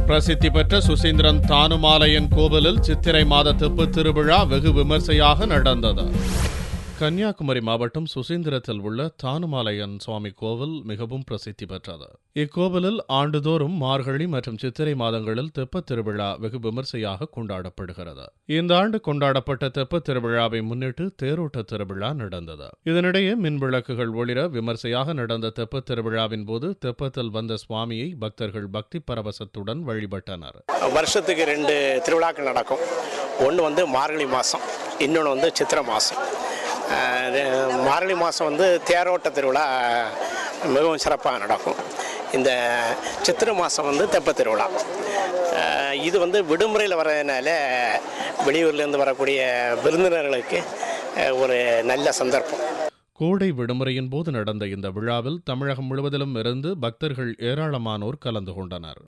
பிரசித்தி பெற்ற சுசீந்திரன் தானுமாலையன் கோவிலில் சித்திரை மாத தெப்பத் திருவிழா வெகு விமர்சையாக நடந்தது. கன்னியாகுமரி மாவட்டம் சுசீந்திரத்தில் உள்ள தானுமாலையன் சுவாமி கோவில் மிகவும் பிரசித்தி பெற்றது. இக்கோவிலில் ஆண்டுதோறும் மார்கழி மற்றும் சித்திரை மாதங்களில் தெப்பத் திருவிழா வெகு விமர்சையாக கொண்டாடப்படுகிறது. இந்த ஆண்டு கொண்டாடப்பட்ட தெப்பத் திருவிழாவை முன்னிட்டு தேரோட்ட திருவிழா நடந்தது. இதனிடையே மின்விளக்குகள் ஒளிர விமர்சையாக நடந்த தெப்பத் திருவிழாவின் போது தெப்பத்தில் வந்த சுவாமியை பக்தர்கள் பக்தி பரவசத்துடன் வழிபட்டனர். வருஷத்துக்கு 2 திருவிழாக்கள் நடக்கும். ஒன்று மார்கழி மாதம், இன்னொன்று சித்திரை மாதம். மார்கழி மாதம் தேரோட்ட திருவிழா மிகவும் சிறப்பாக நடக்கும். இந்த சித்திரை மாதம் தெப்பத் திருவிழா. இது விடுமுறையில் வர்றதுனால வெளியூர்லேருந்து வரக்கூடிய விருந்தினர்களுக்கு ஒரு நல்ல சந்தர்ப்பம். கோடை விடுமுறையின் போது நடந்த இந்த விழாவில் தமிழகம் முழுவதிலும் இருந்து பக்தர்கள் ஏராளமானோர் கலந்து கொண்டனர்.